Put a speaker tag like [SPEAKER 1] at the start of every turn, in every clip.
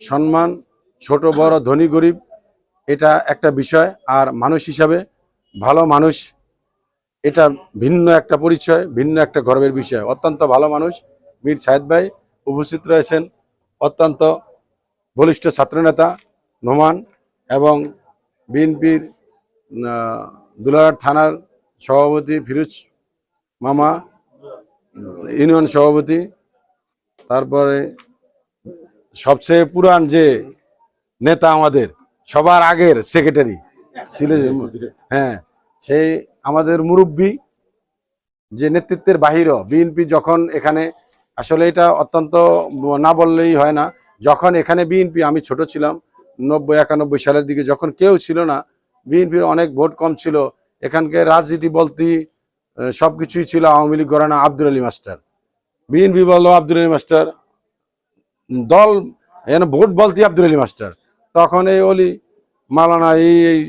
[SPEAKER 1] সম্মান, ছোট বড় ধনী গরিব এটা একটা বিষয়, আর মানুষ হিসাবে ভালো মানুষ এটা ভিন্ন একটা পরিচয়, ভিন্ন একটা গর্বের বিষয়। অত্যন্ত ভালো মানুষ মীর সায়েদ ভাই উপস্থিত রয়েছেন, অত্যন্ত বলিষ্ঠ ছাত্রনেতা নোমান, এবং বিএনপির দুলারহাট থানার সভাপতি ফিরোজ মামা, ইউনিয়ন সভাপতি, তারপরে সবচেয়ে পুরান যে নেতা আমাদের সবার আগের সেক্রেটারি ছিলেন, হ্যাঁ সেই আমাদের মুরব্বী, যে নেতৃত্বের বাহিরও বিএনপি যখন এখানে, আসলে এটা অত্যন্ত না বললেই হয় না, যখন এখানে বিএনপি, আমি ছোট ছিলাম 90-91 সালের দিকে, যখন কেউ ছিল না, বিএনপির অনেক ভোট কম ছিল, এখানকার রাজনীতি বলতে সবকিছুই ছিল আওয়ামী লীগ ঘরানা, আব্দুল আলী মাস্টার, বিএনপি বললো আব্দুল আলী মাস্টার, দল ভোট বলতে আব্দুল আলী মাস্টার। তখন এই অলি মালানা এই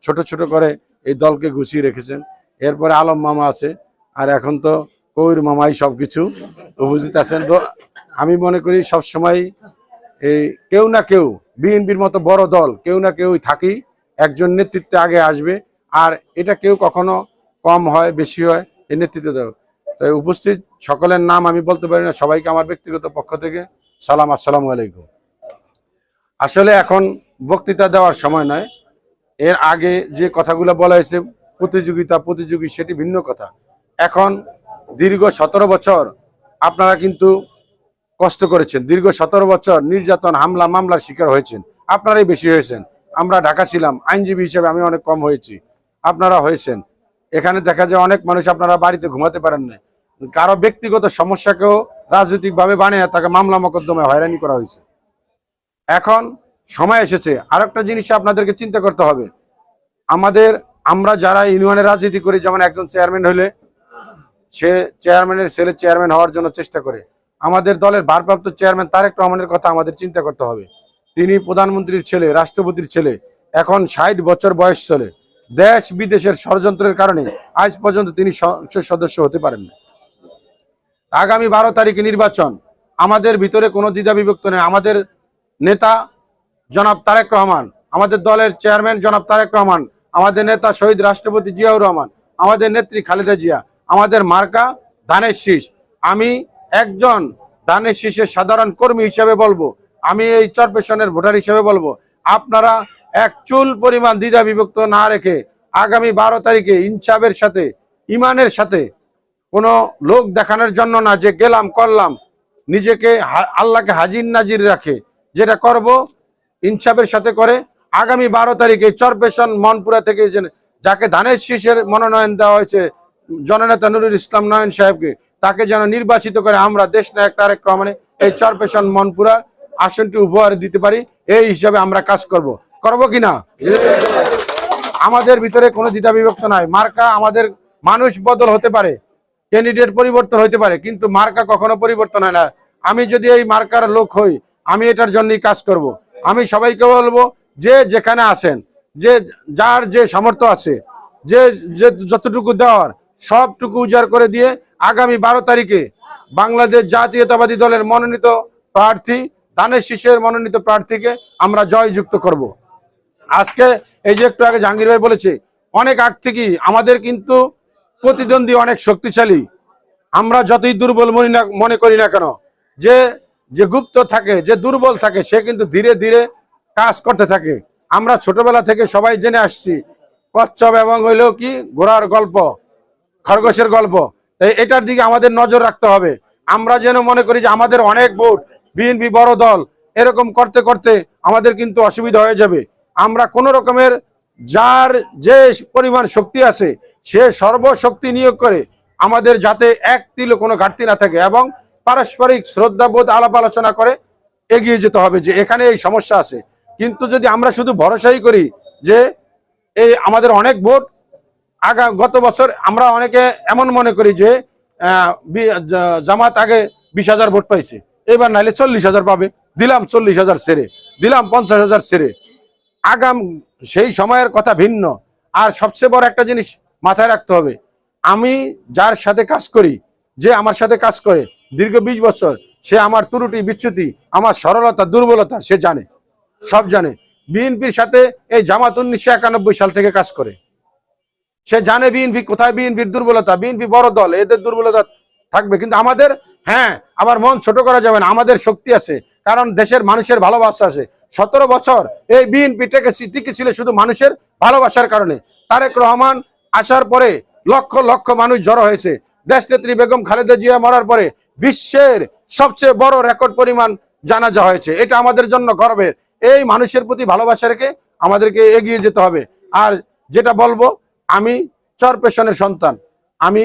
[SPEAKER 1] ছোট ছোট করে এই দলকে গুছিয়ে রেখেছেন। এরপরে আলম মামা আছে, আর এখন তো কবির মামাই সবকিছু উপস্থিত আছেন। তো আমি মনে করি সবসময় এই কেউ না কেউ বিএনপির মতো বড় দল কেউ না কেউ থাকি একজন নেতৃত্বে আগে আসবে, আর এটা কেউ কখনো কম হয় বেশি হয় এই নেতৃত্ব দেবে। তাই উপস্থিত সকলের নাম আমি বলতে পারি না, সবাইকে আমার ব্যক্তিগত পক্ষ থেকে সালাম, আসসালামু আলাইকুম। আসলে এখন বক্তৃতা দেওয়ার সময় নয়, এর আগে যে কথাগুলো বলা হয়েছে প্রতিযোগী সেটি ভিন্ন কথা। এখন দীর্ঘ 17 বছর আপনারা কিন্তু কষ্ট করেছেন, দীর্ঘ 17 বছর নির্যাতন হামলা মামলার শিকার হয়েছেন, আপনারাই বেশি হয়েছেন। আমরা ঢাকা ছিলাম, আইনজীবী হিসেবে আমি অনেক কম হয়েছি, আপনারা হয়েছেন। এখানে দেখা যায় অনেক মানুষ আপনারা বাড়িতে ঘুমাতে পারেন না, কারো ব্যক্তিগত সমস্যাকেও রাজনৈতিকভাবে বানিয়ে তাকে মামলা মোকদ্দমায় হয়রানি করা হয়েছে। এখন সময় এসেছে আরেকটা জিনিস আপনাদেরকে চিন্তা করতে হবে। আমরা যারা ইউনিয়নের রাজনীতি করি, যেমন একজন চেয়ারম্যান হলে সে চেয়ারম্যানের ছেলে চেয়ারম্যান হওয়ার জন্য চেষ্টা করে, আমাদের দলের ভারপ্রাপ্ত চেয়ারম্যান তারেক রহমানের কথা আমাদের চিন্তা করতে হবে। তিনি প্রধানমন্ত্রীর ছেলে, রাষ্ট্রপতির ছেলে, এখন 60 বছর বয়স চলে, দেশ বিদেশের ষড়যন্ত্রের কারণে আজ পর্যন্ত তিনি সংসদ সদস্য হতে পারেন না। আগামী 12 তারিখে নির্বাচন, আমাদের ভিতরে কোনো দ্বিধা বিভক্ত নেই। আমাদের নেতা জনাব তারেক রহমান, আমাদের দলের চেয়ারম্যান জনাব তারেক রহমান, আমাদের নেতা শহীদ রাষ্ট্রপতি জিয়াউর রহমান, আমাদের নেত্রী খালেদা জিয়া, আমাদের মার্কা ধানের শীষ। আমি একজন ধানের শীষের সাধারণ কর্মী হিসেবে বলবো, আমি এই চরপেশনের ভোটার হিসেবে বলবো, আপনারা এক চুল পরিমাণ দ্বিধা বিভক্ত না রেখে আগামী 12 তারিখে ইনসাফের সাথে, ইমানের সাথে, কোনো লোক দেখানোর জন্য না যে গেলাম করলাম, নিজেকে আল্লাহকে হাজির নাজির রাখে যেটা করব ইনসাফের সাথে করে আগামী 12 তারিখে চরপেশন মনপুরা থেকে যাকে ধানের শীষের মনোনয়ন দেওয়া হয়েছে জননেতা নুরুল ইসলাম নয়ন সাহেবকে, তাকে যেন নির্বাচিত করে আমরা দেশ নায়ক তারেক রহমানে এই চরপেশন মনপুরা আসনটি উপহার দিতে পারি, এই হিসাবে আমরা কাজ করব কিনা। আমাদের ভিতরে কোনো দ্বিধা বিভক্ত নাই। মার্কা আমাদের, মানুষ বদল হতে পারে, ক্যান্ডিডেট পরিবর্তন হতে পারে, কিন্তু মার্কা কখনো পরিবর্তন হয় না। আমি যদি এই মার্কার লোক হই, আমি এটার জন্যই কাজ করব। আমি সবাইকে বলবো যে যেখানে আছেন, যে যার যে সামর্থ্য আছে, যে যতটুকু দেওয়ার সবটুকু উজাড় করে দিয়ে আগামী 12 তারিখে বাংলাদেশ জাতীয়তাবাদী দলের মনোনীত প্রার্থী, ধানের শীষের মনোনীত প্রার্থীকে আমরা জয়যুক্ত করব। আজকে এই যে একটু আগে জাহাঙ্গীর ভাই বলেছে, অনেক আগ থেকেই আমাদের কিন্তু প্রতিদ্বন্দ্বী অনেক শক্তিশালী। আমরা যতই দুর্বল মনে করি না কেন, যে গুপ্ত থাকে, যে দুর্বল থাকে, সে কিন্তু ধীরে ধীরে কাজ করতে থাকে। আমরা ছোটবেলা থেকে সবাই জেনে আসছি কচ্ছপ এবং হইলেও কি ঘোড়ার গল্প, খরগোশের গল্প। এটার দিকে আমাদের নজর রাখতে হবে। আমরা যেন মনে করি যে আমাদের অনেক ভোট, বিএনপি বড় দল, এরকম করতে করতে আমাদের কিন্তু অসুবিধা হয়ে যাবে। আমরা কোনো রকমের যার যে পরিমাণ শক্তি আছে সে সর্বশক্তি নিয়োগ করে আমাদের যাতে এক তিলও কোনো ঘাটতি না থাকে এবং পারস্পরিক শ্রদ্ধাবোধ আলাপ আলোচনা করে এগিয়ে যেতে হবে যে এখানে এই সমস্যা আছে। কিন্তু যদি আমরা শুধু ভরসাই করি যে এই আমাদের অনেক ভোট, গত বছর আমরা অনেকে এমন মনে করি যে জামাত আগে 20,000 ভোট পাইছে, এবার নাইলে 40,000 পাবে, দিলাম 40,000 ছেড়ে, দিলাম 50,000 ছেড়ে। সেই সময়ের কথা ভিন্ন। আর সবচেয়ে বড় একটা জিনিস মাথায় রাখতে হবে, আমি যার সাথে কাজ করি, যে আমার সাথে কাজ করে দীর্ঘ 20 বছর, সে আমার ত্রুটি বিচ্যুতি, আমার সরলতা দুর্বলতা সে জানে, সব জানে। বিএনপির সাথে এই জামাত 1991 সাল থেকে কাজ করে, সে জানে বিএনপি কোথায়, বিএনপির দুর্বলতা। বিএনপি বড় দল, এদের দুর্বলতা থাকবে, কিন্তু আমাদের, হ্যাঁ, আবার মন ছোট করা যাবে না, আমাদের শক্তি আছে, কারণ দেশের মানুষের ভালোবাসা আছে। 17 বছর এই বিএনপি টিকে ছিল শুধু মানুষের ভালোবাসার কারণে। তারেক রহমান আসার পরে লক্ষ লক্ষ মানুষ জড়ো হয়েছে। দেশনেত্রী বেগম খালেদা জিয়া মরার পরে বিশ্বের সবচেয়ে বড় রেকর্ড পরিমাণ জানাজা হয়েছে। এটা আমাদের জন্য গর্বের। এই মানুষের প্রতি ভালোবাসা রেখে আমাদেরকে এগিয়ে যেতে হবে। আর যেটা বলবো, আমি চরপেশনের সন্তান, আমি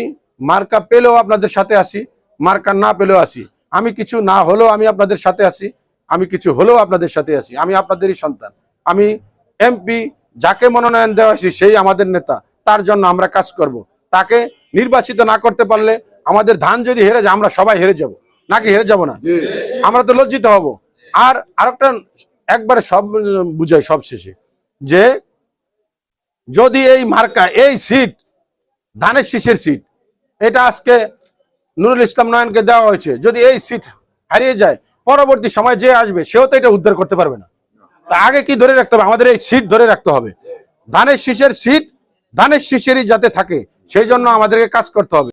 [SPEAKER 1] মার্কা পেলেও আপনাদের সাথে আছি, মার্কা না পেলেও আছি। আমি কিছু না হলেও আমি আপনাদের সাথে আছি, আমি কিছু হলেও আপনাদের সাথে আছি। আমি আপনাদেরই সন্তান। আমি এমপি যাকে মনোনয়ন দেওয়া হয়েছে সেই আমাদের নেতা, তার জন্য আমরা কাজ করব। তাকে নির্বাচিত না করতে পারলে আমাদের ধান যদি হেরে যায় আমরা সবাই হেরে যাব, নাকি হেরে যাব না? আমরা তো লজ্জিত হব। আর আরেকটা একবারে সব বুঝাই সব শেষে, যে যদি এই মার্কা, এই সিট, ধানের শীষের সিট, এটা আজকে নুরুল ইসলাম নয়নকে দেওয়া হয়েছে, যদি এই সিট হারিয়ে যায় পরবর্তী সময় যে আসবে সেও তো এটা উদ্ধার করতে পারবে না। তা আগে কি ধরে রাখতে হবে? আমাদের এই সিট ধরে রাখতে হবে। ধানের শীষের সিট ধানের শীষেরই যাতে থাকে সেই জন্য আমাদেরকে কাজ করতে হবে।